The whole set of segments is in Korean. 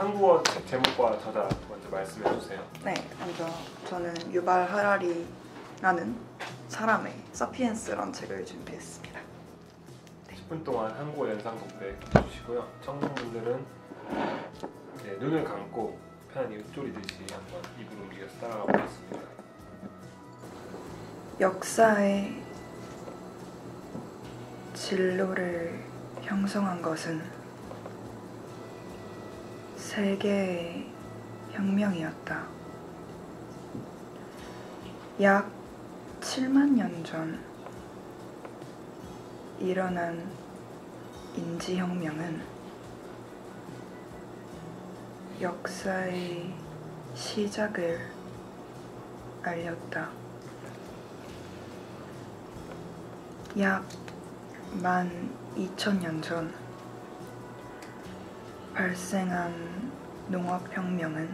한국어 책 제목과 저자 먼저 말씀해 주세요. 네, 먼저 저는 유발 하라리라는 사람의 사피엔스라는 책을 준비했습니다. 10분 동안 한국어 연상 독백 해주시고요. 청중분들은 눈을 감고 편안히 읊조리듯이 한번 입을 움직여서 따라가 보겠습니다. 역사의 진로를 형성한 것은 세계의 혁명이었다. 약 7만 년 전 일어난 인지혁명은 역사의 시작을 알렸다. 약 12,000년 전 발생한 농업혁명은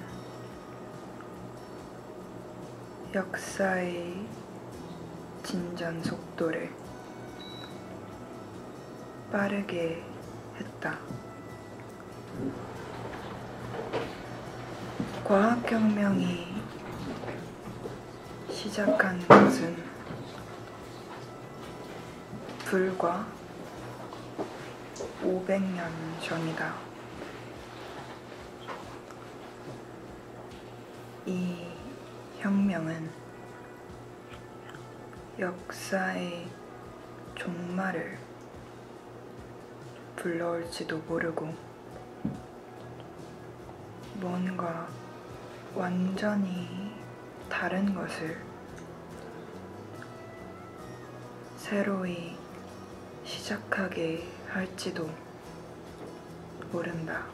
역사의 진전 속도를 빠르게 했다. 과학혁명이 시작한 것은 불과 500년 전이다. 이 혁명은 역사의 종말을 불러올지도 모르고 뭔가 완전히 다른 것을 새로이 시작하게 할지도 모른다.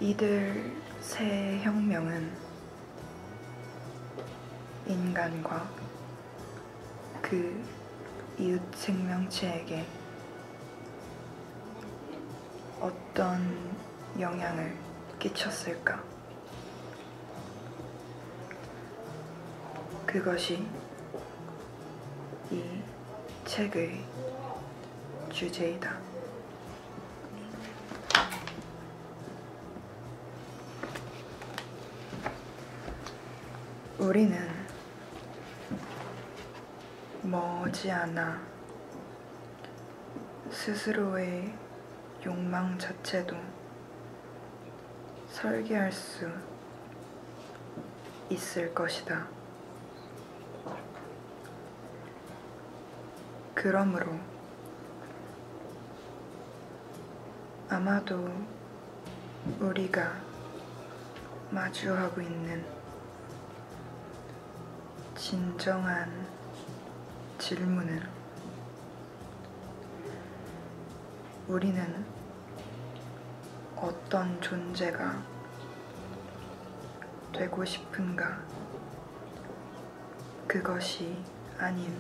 이들 세 혁명은 인간과 그 이웃 생명체에게 어떤 영향을 끼쳤을까? 그것이 이 책의 주제이다. 우리는 머지않아 스스로의 욕망 자체도 설계할 수 있을 것이다. 그러므로 아마도 우리가 마주하고 있는 진정한 질문은 우리는 어떤 존재가 되고 싶은가? 그것이 아닌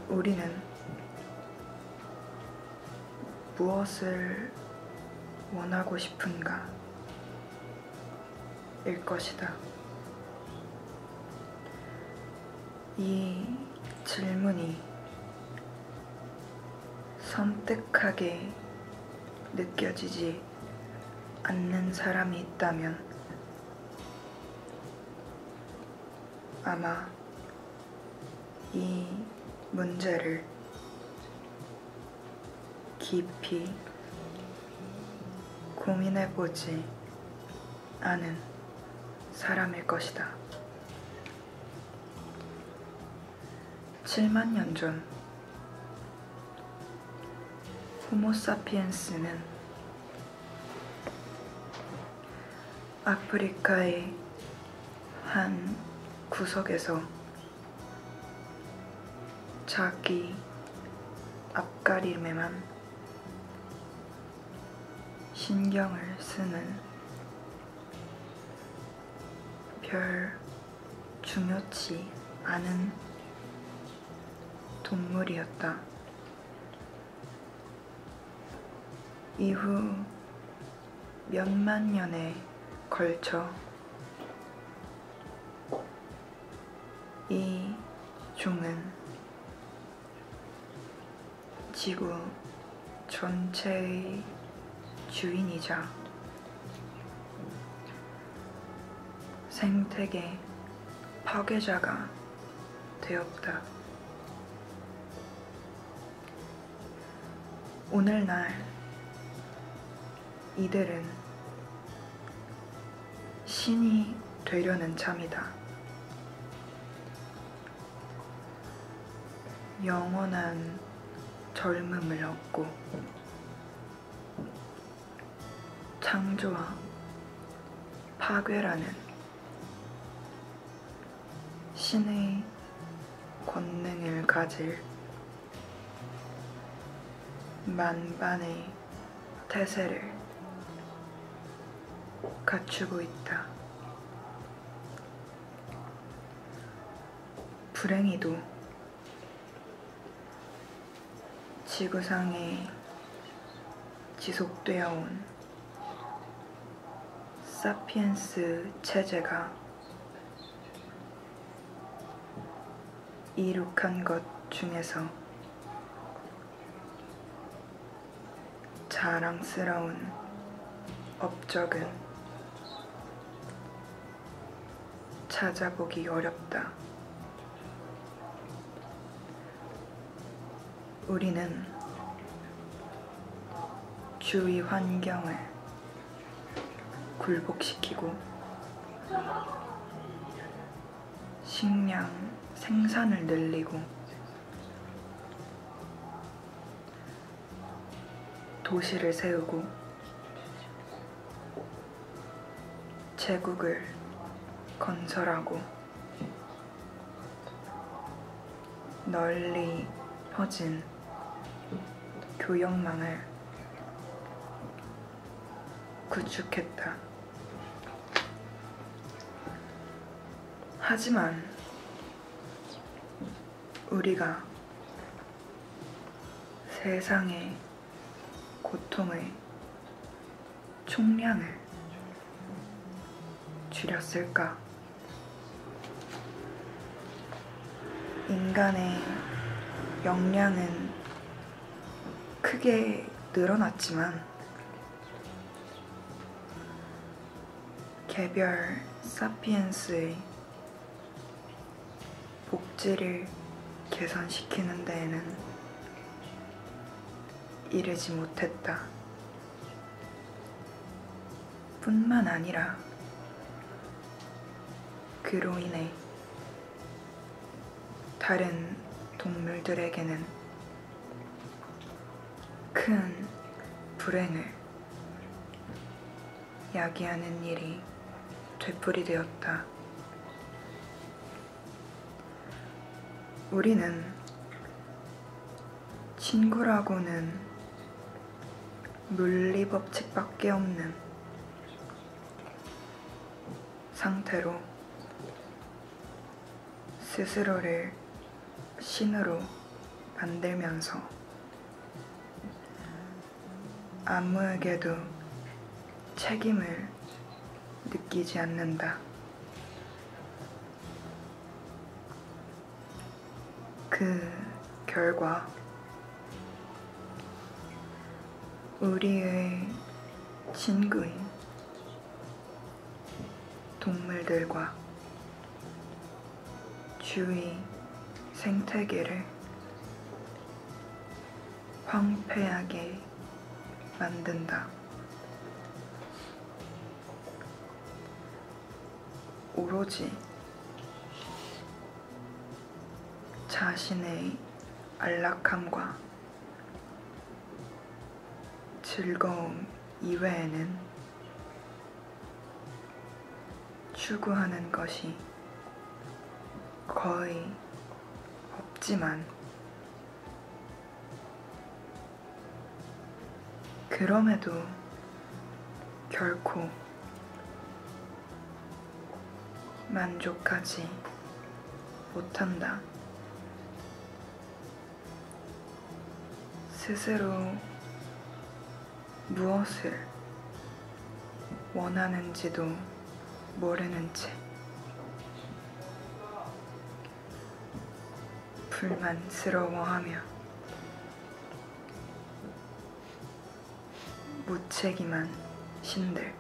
우리는 무엇을 원하고 싶은가? 일 것이다. 이 질문이 섬뜩하게 느껴지지 않는 사람이 있다면 아마 이 문제를 깊이 고민해보지 않은 사람일 것이다. 7만 년 전 호모사피엔스는 아프리카의 한 구석에서 자기 앞가림에만 신경을 쓰는 별 중요치 않은 동물이었다. 이후 몇만 년에 걸쳐 이 종은 지구 전체의 주인이자 생태계 파괴자가 되었다. 오늘날 이들은 신이 되려는 참이다. 영원한 젊음을 얻고 창조와 파괴라는 신의 권능을 가질 만반의 태세를 갖추고 있다. 불행히도 지구상에 지속되어 온 사피엔스 체제가 이룩한 것 중에서 자랑스러운 업적은 찾아보기 어렵다. 우리는 주위 환경을 굴복시키고 식량 생산을 늘리고 도시를 세우고 제국을 건설하고 널리 퍼진 교역망을 구축했다. 하지만 우리가 세상의 고통의 총량을 줄였을까? 인간의 역량은 크게 늘어났지만 개별 사피엔스의 복지를 개선시키는 데에는 이르지 못했다. 뿐만 아니라 그로 인해 다른 동물들에게는 큰 불행을 야기하는 일이 되풀이되었다. 우리는 친구라고는 물리법칙밖에 없는 상태로 스스로를 신으로 만들면서 아무에게도 책임을 느끼지 않는다. 그 결과 우리의 친구인 동물들과 주위 생태계를 황폐하게 만든다. 오로지 자신의 안락함과 즐거움 이외에는 추구하는 것이 거의 없지만 그럼에도 결코 만족하지 못한다. 스스로 무엇을 원하는지도 모르는 채 불만스러워하며 무책임한 신들.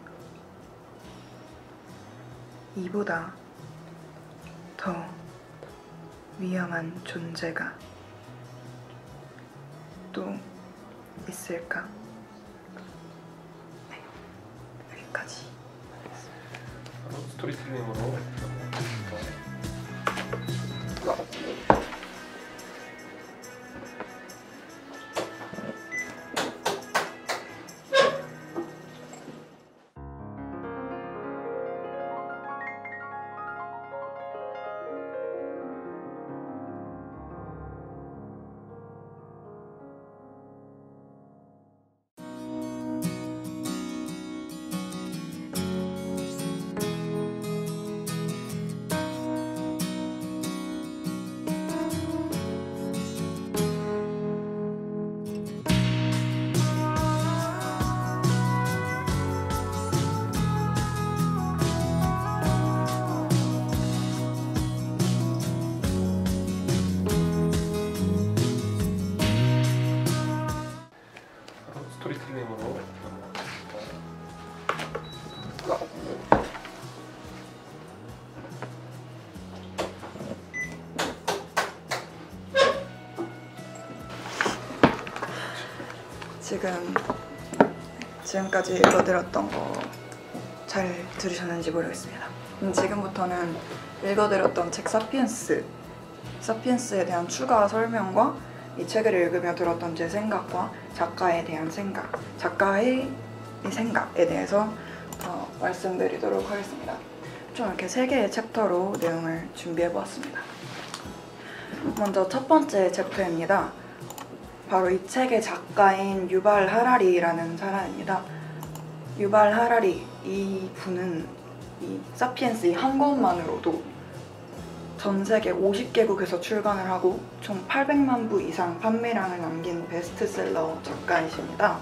이보다 더 위험한 존재가 또 있을까? 네, 여기까지. 바로 스토리텔링으로 넘어가겠습니다. 스토리텔링으로 넘어가겠습니다. 지금까지 읽어드렸던 거 잘 들으셨는지 모르겠습니다. 지금부터는 읽어드렸던 책 사피엔스에 대한 추가 설명과 이 책을 읽으며 들었던 제 생각과 작가에 대한 생각, 작가의 생각에 대해서 더 말씀드리도록 하겠습니다. 좀 이렇게 3개의 챕터로 내용을 준비해보았습니다. 먼저 첫 번째 챕터입니다. 바로 이 책의 작가인 유발 하라리라는 사람입니다. 유발 하라리, 이 분은 이 사피엔스 이 한 권만으로도 전 세계 50개국에서 출간을 하고 총 800만 부 이상 판매량을 남긴 베스트셀러 작가이십니다.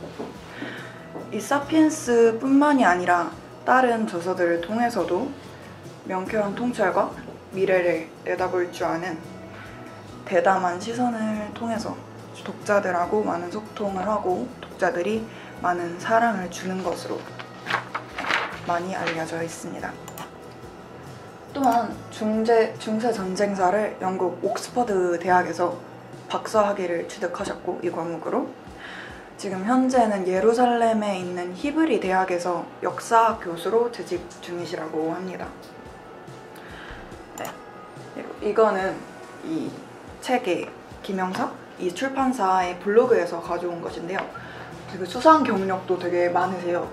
이 사피엔스 뿐만이 아니라 다른 저서들을 통해서도 명쾌한 통찰과 미래를 내다볼 줄 아는 대담한 시선을 통해서 독자들하고 많은 소통을 하고 독자들이 많은 사랑을 주는 것으로 많이 알려져 있습니다. 또한 중세 전쟁사를 영국 옥스퍼드 대학에서 박사학위를 취득하셨고 이 과목으로 지금 현재는 예루살렘에 있는 히브리 대학에서 역사학 교수로 재직 중이시라고 합니다. 네. 이거는 이 책의 김영사 이 출판사의 블로그에서 가져온 것인데요. 되게 수상 경력도 되게 많으세요.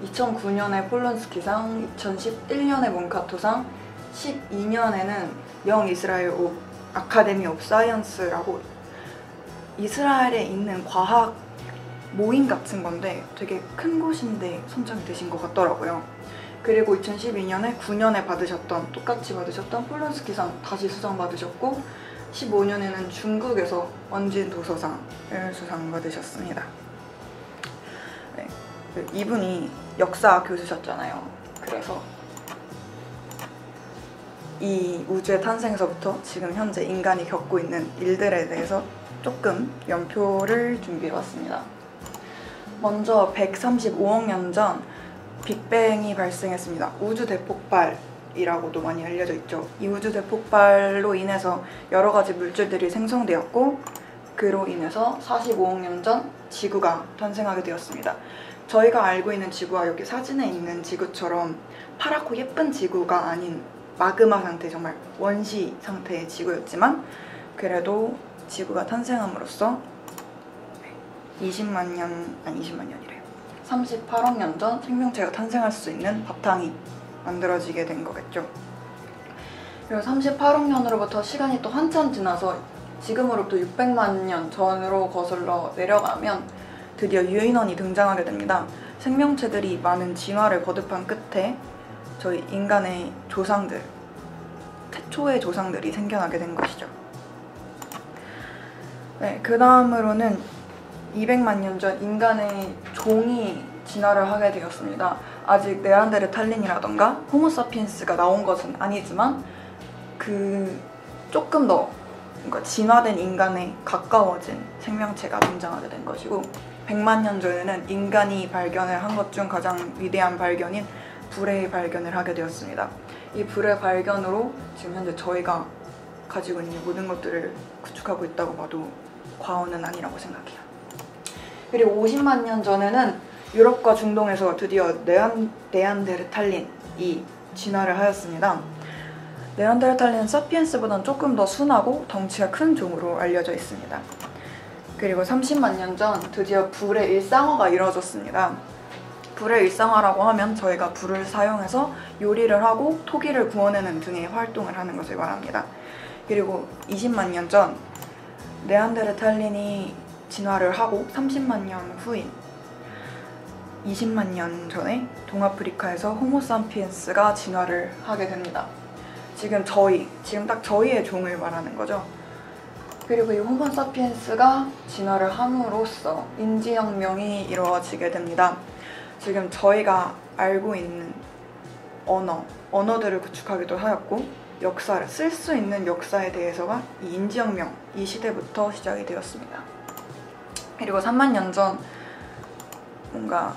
2009년에 폴론스키상, 2011년에 몬카토상, 12년에는 영 이스라엘 아카데미 오브 사이언스라고 이스라엘에 있는 과학 모임 같은 건데 되게 큰 곳인데 선정이 되신 것 같더라고요. 그리고 2012년에 9년에 똑같이 받으셨던 폴론스키상 다시 수상 받으셨고 15년에는 중국에서 원진 도서상을 수상받으셨습니다. 네, 이분이 역사 교수셨잖아요. 그래서 이 우주의 탄생에서부터 지금 현재 인간이 겪고 있는 일들에 대해서 조금 연표를 준비해봤습니다. 먼저 135억 년 전 빅뱅이 발생했습니다. 우주 대폭발이라고도 많이 알려져 있죠. 이 우주 대폭발로 인해서 여러 가지 물질들이 생성되었고 그로 인해서 45억 년 전 지구가 탄생하게 되었습니다. 저희가 알고 있는 지구와 여기 사진에 있는 지구처럼 파랗고 예쁜 지구가 아닌 마그마 상태, 정말 원시 상태의 지구였지만 그래도 지구가 탄생함으로써 38억 년 전 생명체가 탄생할 수 있는 바탕이 만들어지게 된 거겠죠. 그리고 38억 년으로부터 시간이 또 한참 지나서 지금으로부터 600만 년 전으로 거슬러 내려가면 드디어 유인원이 등장하게 됩니다. 생명체들이 많은 진화를 거듭한 끝에 저희 인간의 조상들, 태초의 조상들이 생겨나게 된 것이죠. 네, 그 다음으로는 200만 년 전 인간의 종이 진화를 하게 되었습니다. 아직 네안데르탈린이라던가 호모사피엔스가 나온 것은 아니지만 조금 더 그러니까 진화된 인간에 가까워진 생명체가 등장하게 된 것이고 100만 년 전에는 인간이 발견을 한 것 중 가장 위대한 발견인 불의 발견을 하게 되었습니다. 이 불의 발견으로 지금 현재 저희가 가지고 있는 모든 것들을 구축하고 있다고 봐도 과언은 아니라고 생각해요. 그리고 50만 년 전에는 유럽과 중동에서 드디어 네안데르탈린이 진화를 하였습니다. 네안데르탈린은 사피엔스보다는 조금 더 순하고 덩치가 큰 종으로 알려져 있습니다. 그리고 30만 년 전 드디어 불의 일상화가 이루어졌습니다. 불의 일상화라고 하면 저희가 불을 사용해서 요리를 하고 토기를 구워내는 등의 활동을 하는 것을 말합니다. 그리고 20만 년 전 네안데르탈린이 진화를 하고 30만 년 후인 20만 년 전에 동아프리카에서 호모사피엔스가 진화를 하게 됩니다. 지금 딱 저희의 종을 말하는 거죠. 그리고 이 호모사피엔스가 진화를 함으로써 인지혁명이 이루어지게 됩니다. 지금 저희가 알고 있는 언어들을 구축하기도 하였고 역사를 쓸 수 있는 역사에 대해서가 이 인지혁명, 이 시대부터 시작이 되었습니다. 그리고 3만 년 전 뭔가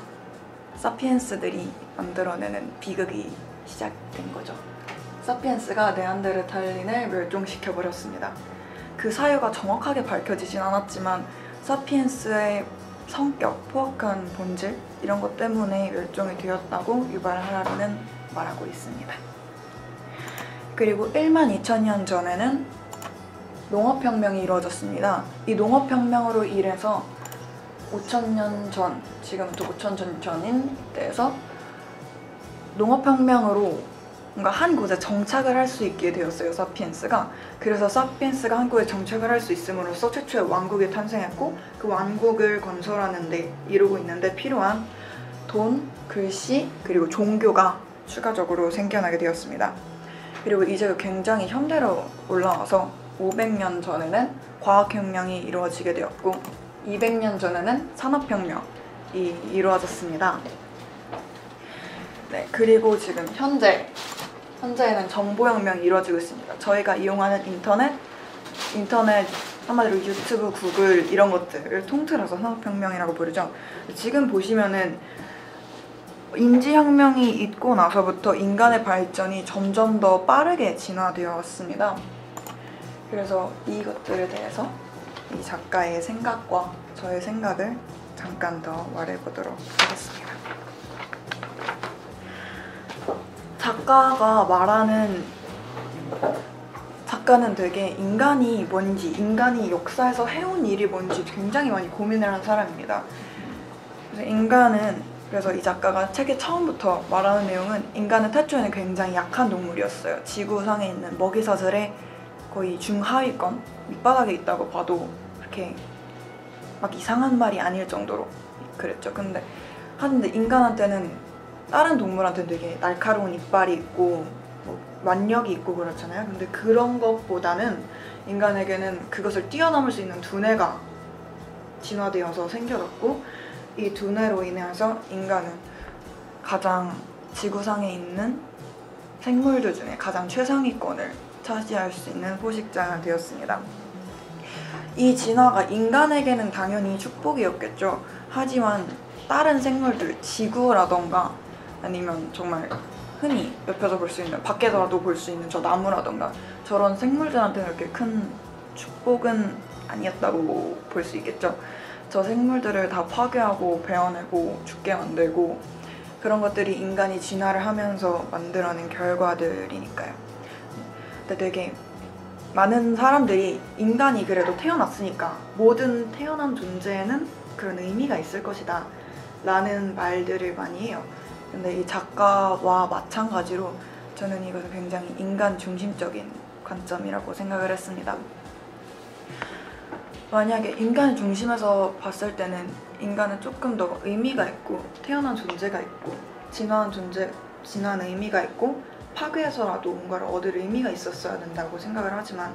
사피엔스들이 만들어내는 비극이 시작된 거죠. 사피엔스가 네안데르탈린을 멸종시켜버렸습니다. 그 사유가 정확하게 밝혀지진 않았지만 사피엔스의 성격, 포악한 본질 이런 것 때문에 멸종이 되었다고 유발 하라리는 말하고 있습니다. 그리고 1만 2천 년 전에는 농업혁명이 이루어졌습니다. 이 농업혁명으로 인해서 5,000년 전, 지금부터 5,000년 전인 때에서 농업혁명으로 뭔가 한 곳에 정착을 할 수 있게 되었어요, 사피엔스가. 그래서 사피엔스가 한 곳에 정착을 할 수 있음으로써 최초의 왕국이 탄생했고 그 왕국을 건설하는 데 이루고 있는데 필요한 돈, 글씨, 그리고 종교가 추가적으로 생겨나게 되었습니다. 그리고 이제 굉장히 현대로 올라와서 500년 전에는 과학혁명이 이루어지게 되었고 200년 전에는 산업혁명이 이루어졌습니다. 네, 그리고 지금 현재에는 정보혁명이 이루어지고 있습니다. 저희가 이용하는 인터넷 한마디로 유튜브, 구글 이런 것들을 통틀어서 산업혁명이라고 부르죠. 지금 보시면은 인지혁명이 있고 나서부터 인간의 발전이 점점 더 빠르게 진화되어 왔습니다. 그래서 이것들에 대해서 이 작가의 생각과 저의 생각을 잠깐 더 말해보도록 하겠습니다. 작가는 되게 인간이 뭔지, 인간이 역사에서 해온 일이 뭔지 굉장히 많이 고민을 한 사람입니다. 그래서 이 작가가 책의 처음부터 말하는 내용은 인간은 태초에는 굉장히 약한 동물이었어요. 지구상에 있는 먹이사슬의 거의 중하위권, 밑바닥에 있다고 봐도 그렇게 막 이상한 말이 아닐 정도로 그랬죠. 근데 인간한테는 다른 동물한테는 되게 날카로운 이빨이 있고 뭐 만력이 있고 그렇잖아요. 근데 그런 것보다는 인간에게는 그것을 뛰어넘을 수 있는 두뇌가 진화되어서 생겨났고 이 두뇌로 인해서 인간은 가장 지구상에 있는 생물들 중에 가장 최상위권을 차지할 수 있는 포식자가 되었습니다. 이 진화가 인간에게는 당연히 축복이었겠죠. 하지만 다른 생물들, 지구라던가 아니면 정말 흔히 옆에서 볼 수 있는, 밖에서라도 볼 수 있는 저 나무라던가 저런 생물들한테는 그렇게 큰 축복은 아니었다고 볼 수 있겠죠. 저 생물들을 다 파괴하고 베어내고 죽게 만들고 그런 것들이 인간이 진화를 하면서 만들어낸 결과들이니까요. 근데 되게 많은 사람들이 인간이 그래도 태어났으니까 모든 태어난 존재에는 그런 의미가 있을 것이다 라는 말들을 많이 해요. 근데 이 작가와 마찬가지로 저는 이것은 굉장히 인간 중심적인 관점이라고 생각을 했습니다. 만약에 인간의 중심에서 봤을 때는 인간은 조금 더 의미가 있고 태어난 존재가 있고 진화한 의미가 있고 파괴해서라도 뭔가를 얻을 의미가 있었어야 된다고 생각을 하지만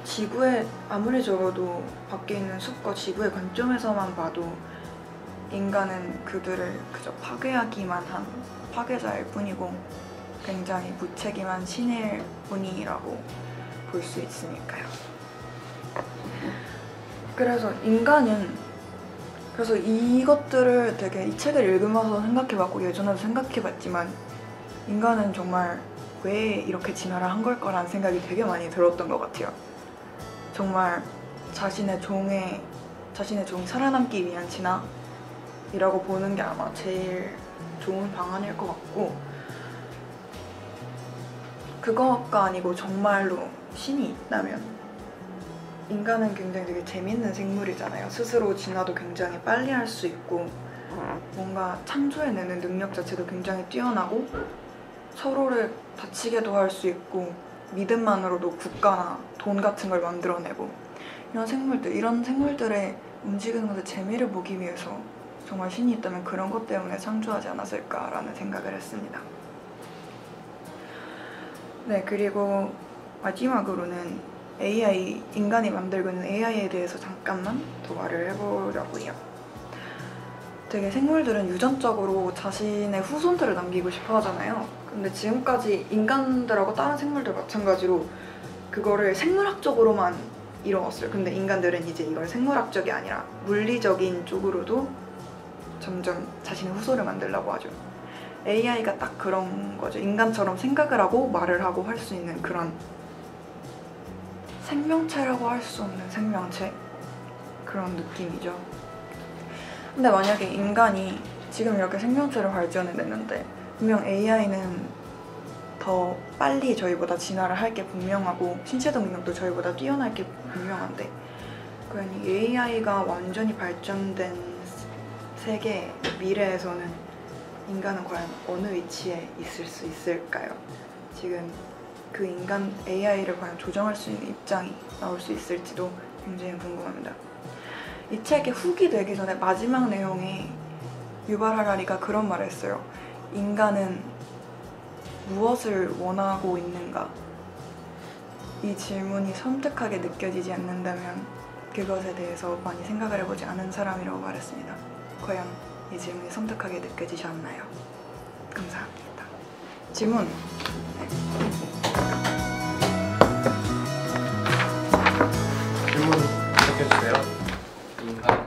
지구에 아무리 적어도 밖에 있는 숲과 지구의 관점에서만 봐도 인간은 그들을 그저 파괴하기만 한 파괴자일 뿐이고 굉장히 무책임한 신일 뿐이라고 볼 수 있으니까요. 그래서 그래서 이것들을 되게 이 책을 읽으면서 생각해봤고 예전에도 생각해봤지만 인간은 정말 왜 이렇게 진화를 한 걸까라는 생각이 되게 많이 들었던 것 같아요. 정말 자신의 종이 살아남기 위한 진화이라고 보는 게 아마 제일 좋은 방안일 것 같고, 그거가 아니고 정말로 신이 있다면 인간은 굉장히 되게 재밌는 생물이잖아요. 스스로 진화도 굉장히 빨리 할 수 있고 뭔가 창조해내는 능력 자체도 굉장히 뛰어나고 서로를 다치게도 할 수 있고 믿음만으로도 국가나 돈 같은 걸 만들어내고 이런 생물들의 움직이는 것의 재미를 보기 위해서 정말 신이 있다면 그런 것 때문에 창조하지 않았을까라는 생각을 했습니다. 네, 그리고 마지막으로는 인간이 만들고 있는 AI에 대해서 잠깐만 더 말을 해보려고요. 되게 생물들은 유전적으로 자신의 후손들을 남기고 싶어 하잖아요. 근데 지금까지 인간들하고 다른 생물들 마찬가지로 그거를 생물학적으로만 이뤄왔어요. 근데 인간들은 이제 이걸 생물학적이 아니라 물리적인 쪽으로도 점점 자신의 후손을 만들려고 하죠. AI가 딱 그런 거죠. 인간처럼 생각을 하고 말을 하고 할 수 있는 그런 생명체라고 할 수 없는 생명체? 그런 느낌이죠. 근데 만약에 인간이 지금 이렇게 생명체를 발전해냈는데 분명 AI는 더 빨리 저희보다 진화를 할 게 분명하고 신체적 능력도 저희보다 뛰어날 게 분명한데, 과연 이 AI가 완전히 발전된 세계 미래에서는 인간은 과연 어느 위치에 있을 수 있을까요? 지금 그 인간 AI를 과연 조정할 수 있는 입장이 나올 수 있을지도 굉장히 궁금합니다. 이 책의 후기 되기 전에 마지막 내용에 유발 하라리가 그런 말을 했어요. 인간은 무엇을 원하고 있는가? 이 질문이 섬뜩하게 느껴지지 않는다면 그것에 대해서 많이 생각을 해보지 않은 사람이라고 말했습니다. 과연 이 질문이 섬뜩하게 느껴지셨나요? 감사합니다. 질문! 질문 시작해주세요. 인간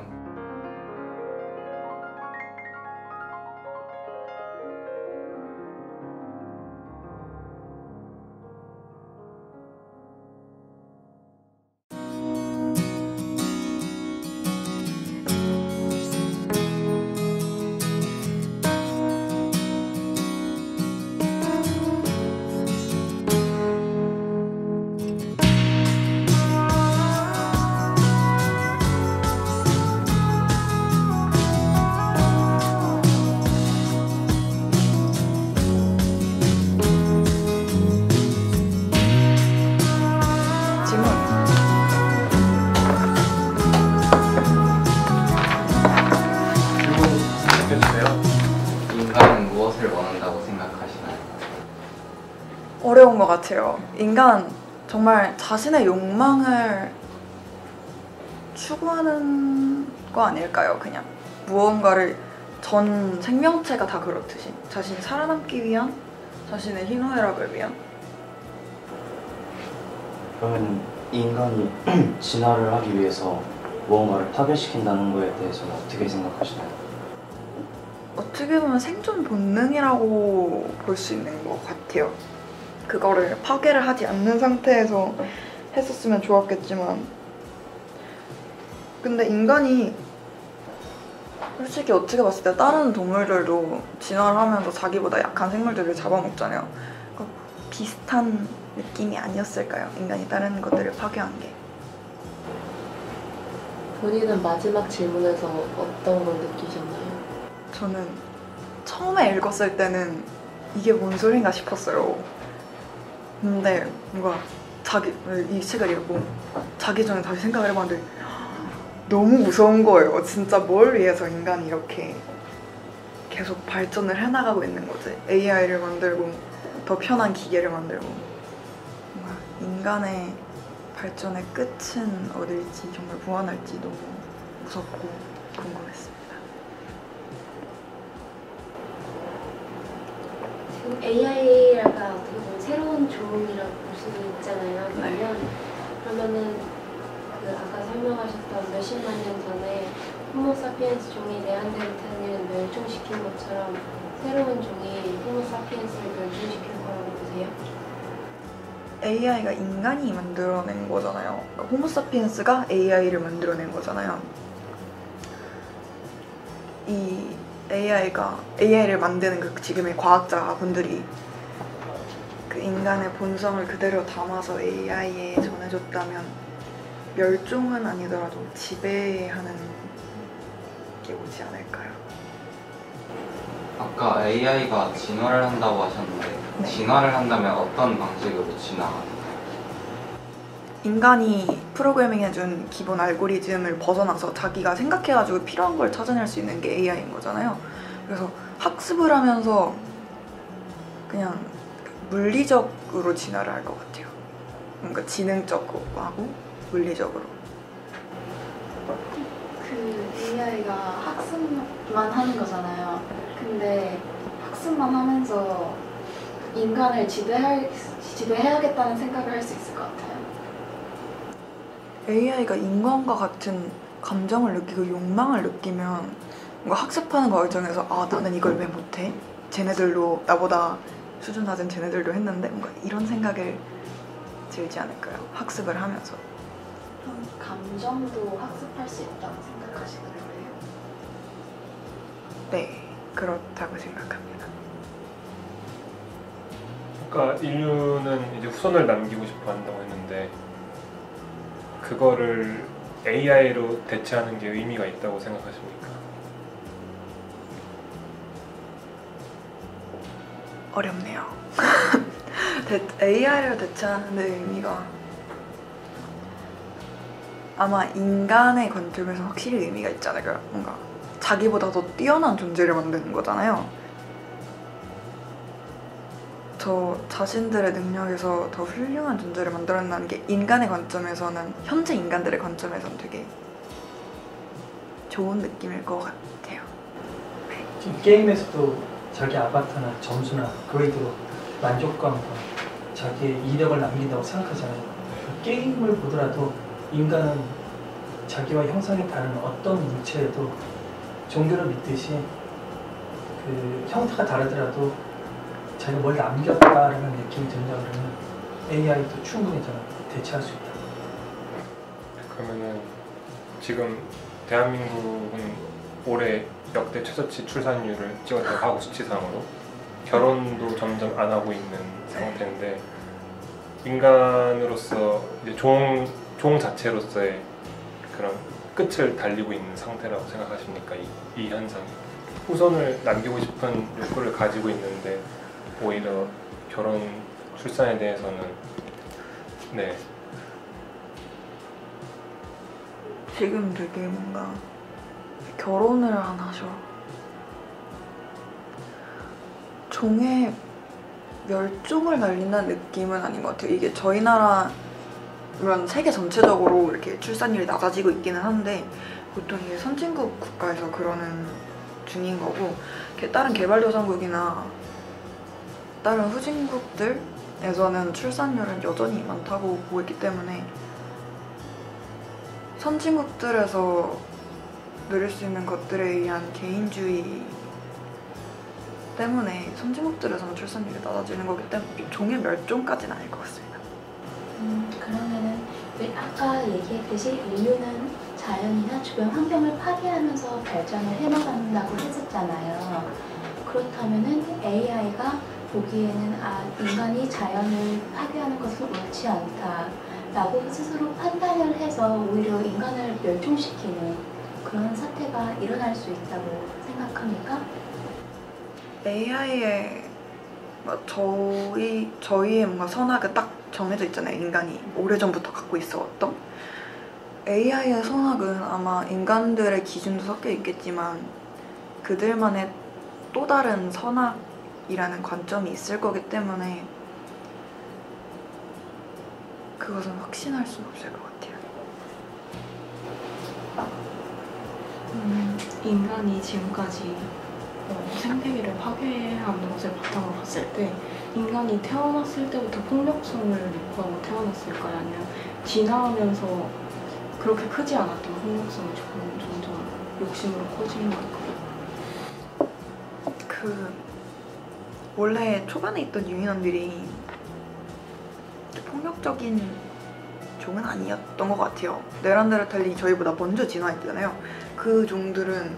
인간은 무엇을 원한다고 생각하시나요? 어려운 것 같아요. 인간 정말 자신의 욕망을 추구하는 거 아닐까요? 그냥 무언가를 전 생명체가 다 그렇듯이 자신이 살아남기 위한, 자신의 희노애락을 위한. 그러면 인간이 진화를 하기 위해서 무언가를 파괴시킨다는 거에 대해서는 어떻게 생각하시나요? 어떻게 보면 생존 본능이라고 볼 수 있는 것 같아요. 그거를 파괴를 하지 않는 상태에서 했었으면 좋았겠지만, 근데 인간이 솔직히 어떻게 봤을 때 다른 동물들도 진화를 하면서 자기보다 약한 생물들을 잡아먹잖아요. 비슷한 느낌이 아니었을까요? 인간이 다른 것들을 파괴한 게. 본인은 마지막 질문에서 어떤 걸 느끼셨나요? 저는 처음에 읽었을 때는 이게 뭔 소린가 싶었어요. 근데 뭔가 이 책을 읽고 자기 전에 다시 생각을 해봤는데 너무 무서운 거예요. 진짜 뭘 위해서 인간이 이렇게 계속 발전을 해나가고 있는 거지. AI를 만들고 더 편한 기계를 만들고. 뭔가 인간의 발전의 끝은 어딜지, 정말 무한할지 너무 무섭고 궁금했습니다. 지금 AI가 어떻게 보면 새로운 조음이라고 볼 수 수도 있잖아요. 그러면은 그 아까 설명하셨던 몇십만 년 전에 호모사피엔스 종이 네안데르탈인을 멸종시킨 것처럼 새로운 종이 호모사피엔스를 멸종시킬 거라고 보세요? AI가 인간이 만들어낸 거잖아요. 그러니까 호모사피엔스가 AI를 만들어낸 거잖아요. 이 AI를 만드는 그 지금의 과학자분들이 그 인간의 본성을 그대로 담아서 AI에 전해줬다면 멸종은 아니더라도 지배하는 게 오지 않을까요? 아까 AI가 진화를 한다고 하셨는데 네. 진화를 한다면 어떤 방식으로 진화가 돼요? 인간이 프로그래밍해준 기본 알고리즘을 벗어나서 자기가 생각해가지고 필요한 걸 찾아낼 수 있는 게 AI인 거잖아요. 그래서 학습을 하면서 그냥 물리적으로 진화를 할 것 같아요. 뭔가 지능적으로 하고 물리적으로. 그 AI가 학습만 하는 거잖아요. 근데 학습만 하면서 인간을 지배해야겠다는 생각을 할 수 있을 것 같아요. AI가 인간과 같은 감정을 느끼고 욕망을 느끼면 뭔가 학습하는 과정에서 아 나는 이걸 왜 못해? 쟤네들도 나보다 수준 낮은 쟤네들도 했는데 뭔가 이런 생각을 들지 않을까요? 학습을 하면서. 그럼 감정도 학습할 수 있다고 생각하시는 거예요? 네, 그렇다고 생각합니다. 그러니까 인류는 이제 후손을 남기고 싶어 한다고 했는데 그거를 AI로 대체하는 게 의미가 있다고 생각하십니까? 어렵네요. AI를 대체하는 데 의미가 아마 인간의 관점에서 확실히 의미가 있잖아요. 뭔가 자기보다 더 뛰어난 존재를 만드는 거잖아요. 저 자신들의 능력에서 더 훌륭한 존재를 만들어낸다는 게 인간의 관점에서는 현재 인간들의 관점에서는 되게 좋은 느낌일 것 같아요. 지금 게임에서도 자기 아바타나 점수나 그레이드로 만족감과 자기의 이력을 남긴다고 생각하잖아요. 게임을 보더라도 인간은 자기와 형상이 다른 어떤 물체에도 종교를 믿듯이 그 형태가 다르더라도 자기가 뭘 남겼다라는 느낌이 든다 그러면 AI도 충분히 저는 대체할 수 있다. 그러면은 지금 대한민국은 올해 역대 최저치 출산율을 찍었다고 하고 수치상으로 결혼도 점점 안 하고 있는 상태인데 인간으로서 이제 종 자체로서의 그런 끝을 달리고 있는 상태라고 생각하십니까? 이 현상이 후손을 남기고 싶은 욕구를 가지고 있는데 오히려 결혼 출산에 대해서는 네 지금 되게 뭔가 결혼을 안 하셔. 종의 멸종을 날린다는 느낌은 아닌 것 같아요. 이게 저희 나라 물론 세계 전체적으로 이렇게 출산율이 낮아지고 있기는 한데 보통 이게 선진국 국가에서 그러는 중인 거고 다른 개발도상국이나 다른 후진국들에서는 출산율은 여전히 많다고 보고 있기 때문에 선진국들에서 누릴 수 있는 것들에 의한 개인주의 때문에 선진국들에서는 출산율이 낮아지는 거기 때문에 종의 멸종까지는 아닐 것 같습니다. 그러면은 아까 얘기했듯이 인류는 자연이나 주변 환경을 파괴하면서 발전을 해나간다고 했었잖아요. 그렇다면은 AI가 보기에는 인간이 자연을 파괴하는 것은 옳지 않다라고 스스로 판단을 해서 오히려 인간을 멸종시키는 그런 사태가 일어날 수 있다고 생각합니까? AI의 저희의 뭔가 선악은 딱 정해져 있잖아요. 인간이 오래전부터 갖고 있어왔던 AI의 선악은 아마 인간들의 기준도 섞여 있겠지만 그들만의 또 다른 선악이라는 관점이 있을 거기 때문에 그것은 확신할 수는 없을 것 같아요. 인간이 지금까지 생태계를 파괴하는 것을 바탕으로 봤을 때 인간이 태어났을 때부터 폭력성을 유포하고 태어났을까요? 아니면 진화하면서 그렇게 크지 않았던 폭력성이 조금 점점 욕심으로 커지는 걸까요? 원래 초반에 있던 유인원들이 폭력적인 종은 아니었던 것 같아요. 네란데르탈린이 저희보다 먼저 진화했잖아요. 그 종들은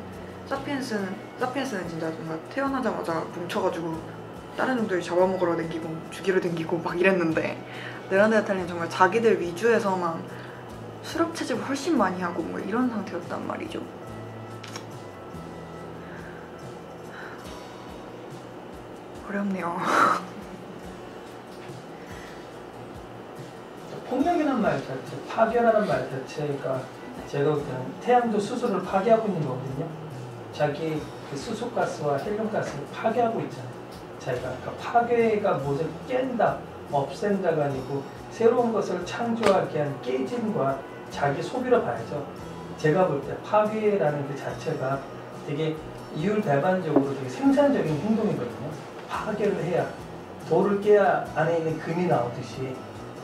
사피엔스는 진짜 정말 태어나자마자 뭉쳐가지고 다른 종들이 잡아먹으러 댕기고 죽이러 댕기고 막 이랬는데, 네란데르탈린은 정말 자기들 위주에서만 수렵 채집을 훨씬 많이 하고 뭐 이런 상태였단 말이죠. 어렵네요. 폭력이라는 말 자체, 파괴라는 말 자체가 제가 볼 때는 태양도 스스로를 파괴하고 있는 거거든요. 자기 그 수소가스와 헬륨가스를 파괴하고 있잖아요. 자기가 그러니까 파괴가 무엇을 깬다, 없앤다가 아니고 새로운 것을 창조하게 한 깨짐과 자기 소비로 봐야죠. 제가 볼 때 파괴라는 그 자체가 되게 이율배반적으로 되게 생산적인 행동이거든요. 파괴를 해야, 돌을 깨야 안에 있는 금이 나오듯이.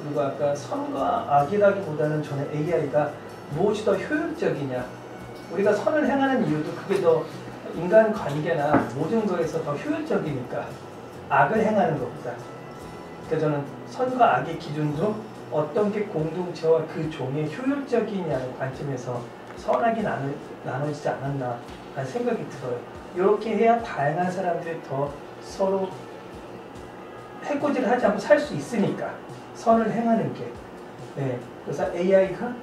그리고 아까 선과 악이라기보다는 저는 AI가 무엇이 더 효율적이냐, 우리가 선을 행하는 이유도 그게 더 인간 관계나 모든 거에서 더 효율적이니까 악을 행하는 것보다. 그러니까 저는 선과 악의 기준도 어떤 게 공동체와 그 종의 효율적이냐는 관점에서 선악이 나눠지지 않았나 라는 생각이 들어요. 이렇게 해야 다양한 사람들이 더 서로 해코지를 하지 않고 살 수 있으니까 선을 행하는 게. 네. 그래서 AI가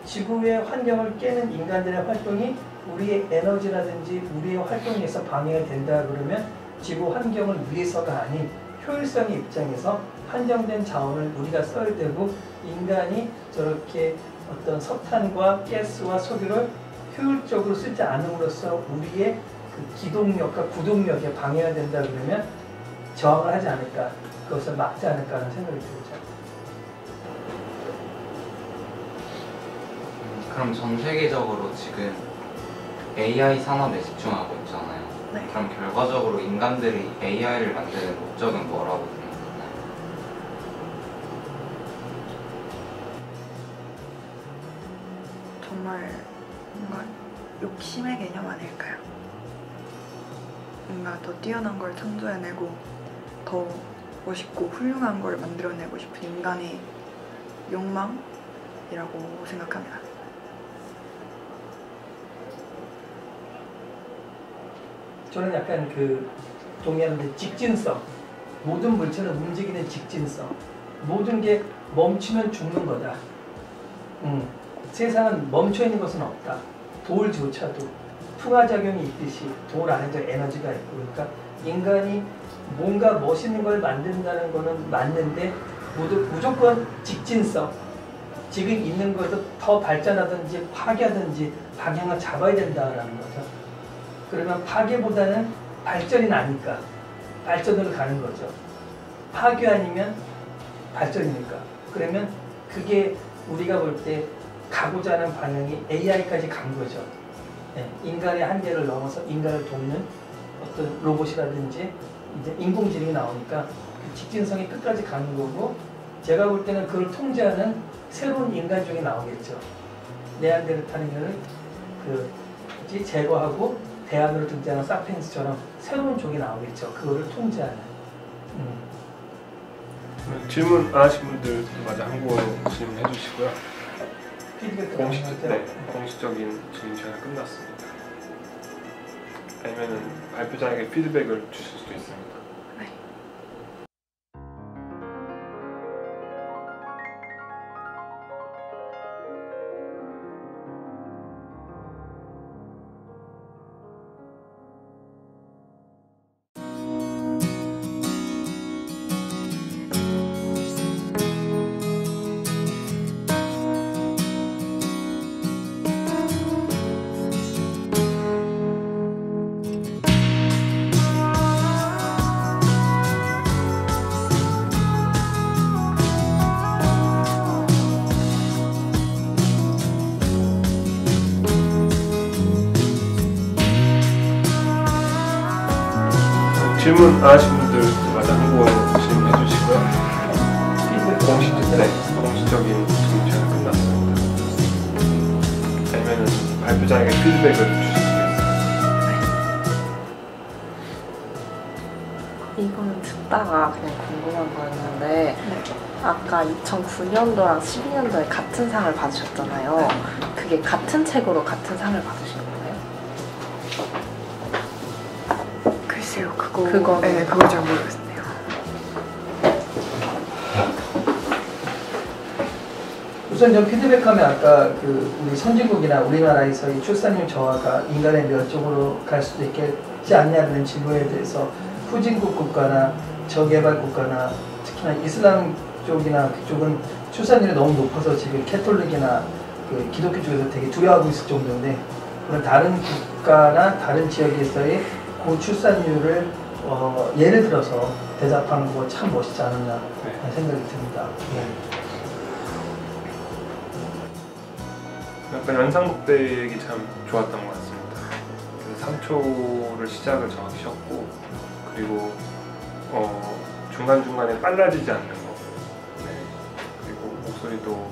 지구의 환경을 깨는 인간들의 활동이 우리의 에너지라든지 우리의 활동에서 방해가 된다 그러면 지구 환경을 위해서가 아닌 효율성의 입장에서 한정된 자원을 우리가 써야 되고, 인간이 저렇게 어떤 석탄과 가스와 석유를 효율적으로 쓰지 않음으로써 우리의 그 기동력과 구동력에 방해가 된다 그러면 저항을 하지 않을까, 그것을 막지 않을까 하는 생각이 들죠. 그럼 전 세계적으로 지금 AI 산업에 집중하고 있잖아요. 네. 그럼 결과적으로 인간들이 AI를 만드는 목적은 뭐라고 생각하나요? 정말 뭔가 욕심의 개념 아닐까요? 뭔가 더 뛰어난 걸 창조해내고 더 멋있고 훌륭한 걸 만들어내고 싶은 인간의 욕망이라고 생각합니다. 저는 약간 동의하는데, 직진성, 모든 물체는 움직이는 직진성, 모든 게 멈추면 죽는 거다. 세상은 멈춰있는 것은 없다. 돌조차도 풍화작용이 있듯이 돌 안에도 에너지가 있고, 그러니까 인간이 뭔가 멋있는 걸 만든다는 거는 맞는데 무조건 직진성, 지금 있는 것을 더 발전하든지 파괴하든지 방향을 잡아야 된다라는 거죠. 그러면 파괴보다는 발전이 나니까 발전으로 가는 거죠. 파괴 아니면 발전이니까. 그러면 그게 우리가 볼 때 가고자 하는 방향이 AI까지 간 거죠. 네, 인간의 한계를 넘어서 인간을 돕는 어떤 로봇이라든지 이제 인공지능이 나오니까 그 직진성이 끝까지 가는 거고, 제가 볼 때는 그걸 통제하는 새로운 인간종이 나오겠죠. 네안데르탈린을 제거하고 대안으로 등장한 사피엔스처럼 새로운 종이 나오겠죠. 그거를 통제하는. 질문 안 하신 분들 마저 한국어로 질문해 주시고요. 공식적인 질문 시간이 끝났습니다. 아니면 발표자에게 피드백을 주실 수도 있습니다. 질문 안 하신 분들마다 한국어로 질문해 주시고요. 공식적인 질문이 끝났습니다. 아니면 발표자에게 피드백을 주시겠어요? 이거는 듣다가 그냥 궁금한 거였는데 아까 2009년도랑 12년도에 같은 상을 받으셨잖아요. 그게 같은 책으로 같은 상을 받으신 거예요? 글쎄요, 그거 네, 그거 잘 모르겠네요. 우선 좀 피드백하면 아까 그 우리 선진국이나 우리나라에서의 출산율 저하가 인간의 몇 쪽으로 갈 수도 있겠지 않냐는 질문에 대해서 후진국 국가나 저개발 국가나 특히나 이슬람 쪽이나 그쪽은 출산율이 너무 높아서 지금 캐톨릭이나 그 기독교 쪽에서 되게 두려워하고 있을 정도인데 그런 다른 국가나 다른 지역에서의 고출산율을 예를 들어서 대답하는 거 참 멋있지 않았나 하는 생각이 듭니다. 약간 연상복대기 참 좋았던 것 같습니다. 그래서 3초를 시작을 정확히 쉬었고 그리고 중간중간에 빨라지지 않는 거 네. 그리고 목소리도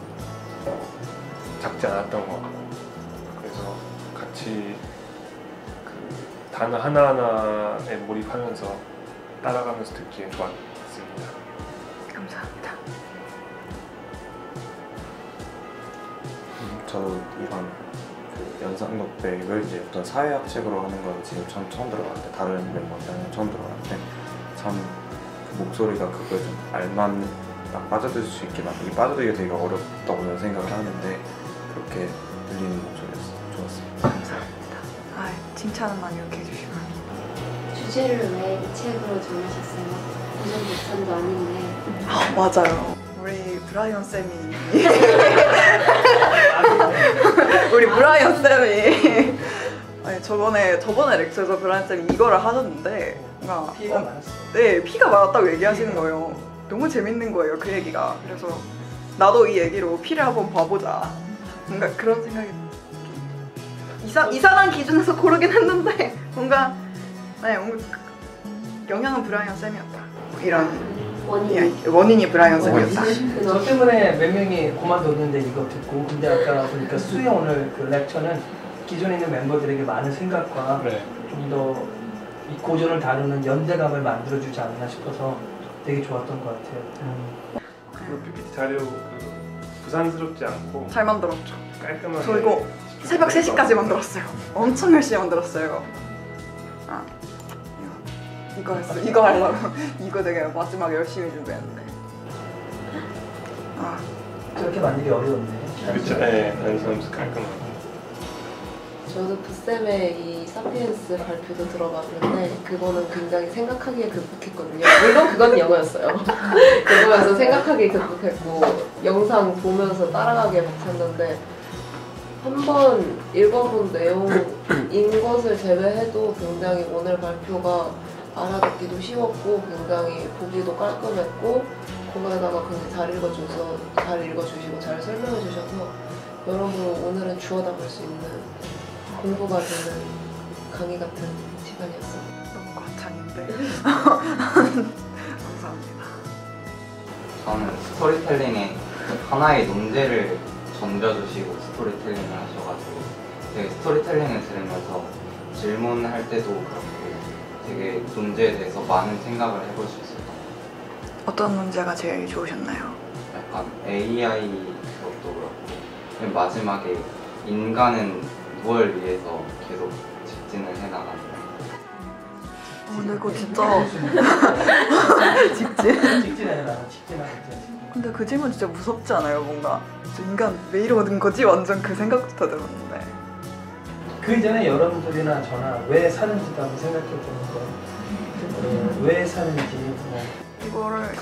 작지 않았던 것 같고 그래서 같이 그 단어 하나하나에 몰입하면서 따라가면서 듣기에 좋았습니다. 감사합니다. 저도 이런 그 연상독백을 이제 어떤 사회학 책으로 하는 건 지금 처음 들어봤는데 다른 멤버들은 처음 들어봤는데 참 그 목소리가 그거에 좀 알맞는 딱 빠져들 수 있게 만들기 빠져들기가 되게 어렵다고 생각을 하는데 그렇게 들리는 목소리였어요. 좋았습니다. 감사합니다. 아, 칭찬만 이렇게 해주시면. 주제를 왜 이 책으로 정하셨어요? 무슨 목사도 아닌데. 아, 맞아요. 우리 브라이언 쌤이 우리 브라이언 쌤이 아니, 저번에 렉처에서 브라이언 쌤이 이거를 하셨는데 뭔가 피해가 많았어요. 네, 피가 많았다고 얘기하시는 거예요. 너무 재밌는 거예요, 그 얘기가. 그래서 나도 이 얘기로 피를 한번 봐보자. 뭔가 그런 생각이 이상한 기준에서 고르긴 했는데 뭔가 영향은 브라이언 쌤이었다. 이런 원인이 브라이언 쌤이었다. 저 때문에 몇 명이 그만뒀는데 이거 듣고 근데 아까 보니까 수영 오늘 그 렉처는 기존에 있는 멤버들에게 많은 생각과 좀 더 이 고전을 다루는 연대감을 만들어주지 않나 싶어서 되게 좋았던 것 같아요. 그리고 PPT 자료 부산스럽지 않고 잘 만들었죠. 깔끔하게 저 이거 새벽 3시까지 만들었어요. 엄청 열심히 만들었어요. 아, 이거 했어. 이거 하려고. 이거 되게 마지막에 열심히 준비했는데. 아, 저렇게 만들기 어려웠네. 그렇죠. 네, 연습 깔끔하고. 저도 부쌤의 이 사피엔스 발표도 들어봤는데 그거는 굉장히 생각하기에 극복했거든요. 물론 그건 영어였어요. 그거에서 생각하기에 극복했고 영상 보면서 따라가게 못했는데 한번 읽어본 내용인 것을 제외해도 굉장히 오늘 발표가 알아듣기도 쉬웠고 굉장히 보기도 깔끔했고 거기에다가 굉장히 잘 읽어주시고 잘 설명해 주셔서 여러분 오늘은 주워 담을 수 있는 공부가 되는 강의 같은 시간이었습니다. 너무 과찬인데. 감사합니다. 저는 스토리텔링에 하나의 논제를 던져주시고 스토리텔링을 하셔가지고 되게 스토리텔링을 들으면서 질문할 때도 그렇고 되게 논제에 대해서 많은 생각을 해볼 수 있어요. 어떤 문제가 제일 좋으셨나요? 약간 AI 그것도 그렇고 맨 마지막에 인간은 무엇을 위해서 계속 직진을 해나가는가. 근데 그거 진짜 직진하는. 근데 그 질문 진짜 무섭지 않아요? 뭔가 저 인간 왜 이러는 거지? 완전 그 생각부터 들었는데. 그 이전에 여러분들이나 저나 왜 사는지도 한번 생각해 보는 거예요. 왜 사는지 이거를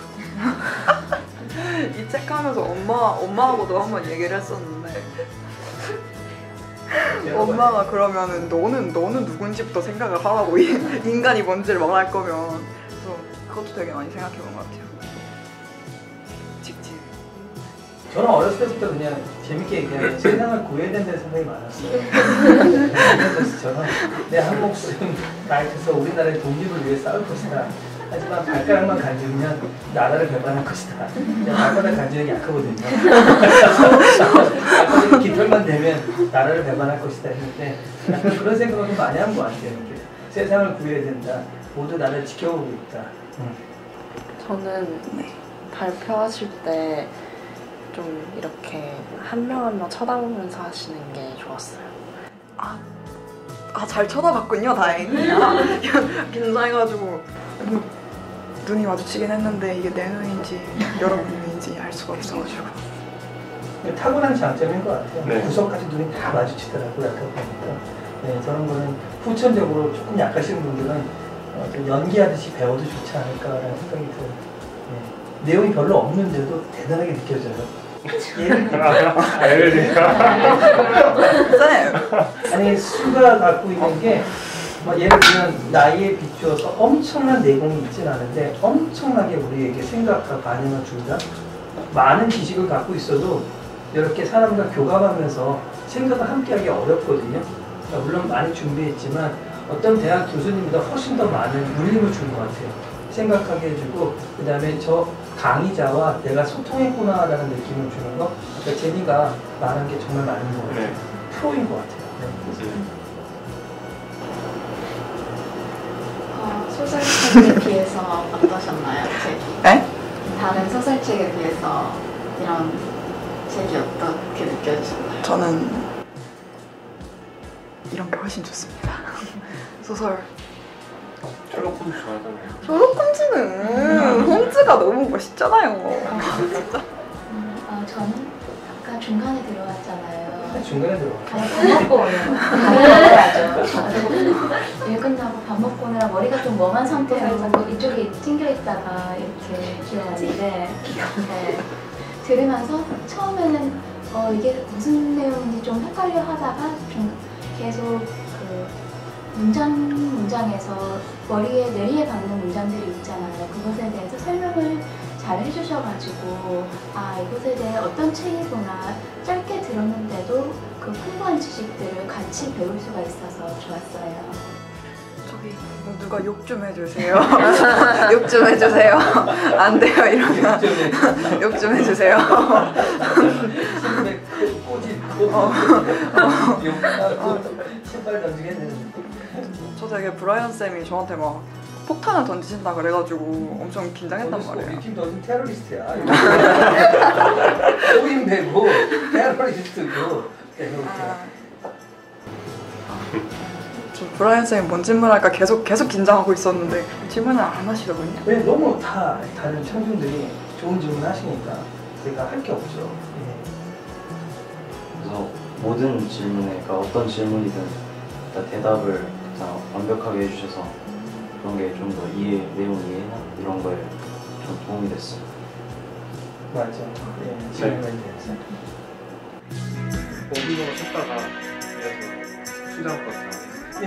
이 책 하면서 엄마하고도 한번 얘기를 했었는데 엄마가 그러면은 너는 누군지부터 생각을 하라고 인간이 뭔지를 말할 거면 그래서 그것도 되게 많이 생각해 본 것 같아요. 직진. 저는 어렸을 때부터 그냥 재밌게 얘기하면 세상을 구해야 된다는 생각이 많았어요. 그래서 저는 내 한 목숨 나이트에서 우리나라의 독립을 위해 싸울 것이다. 하지만 발가락만 간지르면 나라를 배반할 것이다. 발바닥 간지르기 약하거든요. 발바닥 깃털만 대면 나라를 배반할 것이다 했는데 약간 그런 생각을 좀 많이 한 것 같아요. 이렇게. 세상을 구해야 된다. 모두 나를 지켜보고 있다. 저는 발표하실 때 좀 이렇게 한 명 한 명 쳐다보면서 하시는 게 좋았어요. 잘 쳐다봤군요, 다행히. 긴장해가지고 눈이 마주치긴 했는데 이게 내 눈인지 여러분 눈인지 알 수가 없어가지고. 타고난 장점인 것 같아요. 네. 구석까지 눈이 다 마주치더라고요. 아까 보니까. 네, 저런 거는 후천적으로 조금 약하신 분들은 좀 연기하듯이 배워도 좋지 않을까라는 생각이 들어요. 네. 내용이 별로 없는데도 대단하게 느껴져요. 예를 들면 아니 수가 갖고 있는 게 예를 들면 나이에 비추어서 엄청난 내공이 있진 않은데 엄청나게 우리에게 생각과 반응을 준다. 많은 지식을 갖고 있어도 이렇게 사람과 교감하면서 생각을 함께하기 어렵거든요. 그러니까 물론 많이 준비했지만 어떤 대학 교수님보다 훨씬 더 많은 울림을 준 것 같아요. 생각하게 해주고 그 다음에 저 강의자와 내가 소통했구나라는 느낌을 주는 거. 그러니까 제니가 말한 게 정말 많은 것 같아요. 프로인 것 같아요. 소설책에 비해서 어떠셨나요, 책이? 네? 다른 소설책에 비해서 이런 책이 어떻게 느껴지셨나요? 저는 이런 게 훨씬 좋습니다. 소설. 셜록 홈즈 좋아하잖아요. 셜록 홈즈는 홈즈가 너무 멋있잖아요. 저는 아까 중간에 들어왔잖아요. 중간에 들어와. 밥 먹고 오려고. 일 끝나고 밥 먹고 오느라 머리가 좀 멍한 상태여서 이쪽에 찡겨 있다가 이렇게 들어왔는데 네. 들으면서 처음에는 이게 무슨 내용인지 좀 헷갈려 하다가 좀 계속 그 문장에서 머리에 내리에 박는 문장들이 있잖아요. 그것에 대해서 설명을 잘 해주셔가지고 이것에 대해 어떤 책이구나 짧게 들었는데도 그 풍부한 지식들을 같이 배울 수가 있어서 좋았어요. 저기 누가 욕 좀 해주세요. 욕 좀 해주세요. 안 돼요 이러면 욕 좀 해주세요. 신발 던지겠네. 저 되게 브라이언 쌤이 저한테 막 폭탄을 던지신다 그래가지고 엄청 긴장했단 말이에요. 우리 팀 너는 테러리스트야. 소인배고 테러리스트고. 저 브라이언 쌤이 뭔 질문 할까 계속 긴장하고 있었는데 질문을 안 하시더군요. 왜 너무 다른 청중들이 좋은 질문 하시니까 제가 할 게 없죠. 예. 그래서 모든 질문에, 그러니까 어떤 질문이든 다 대답을 다 완벽하게 해주셔서 그런 게 좀 더 내용 이해나 이런 거에 좀 도움이 됐어요. 맞죠. 예, 질문에 대해서. 오비로 쳤다가 이어서 수장버스. 예.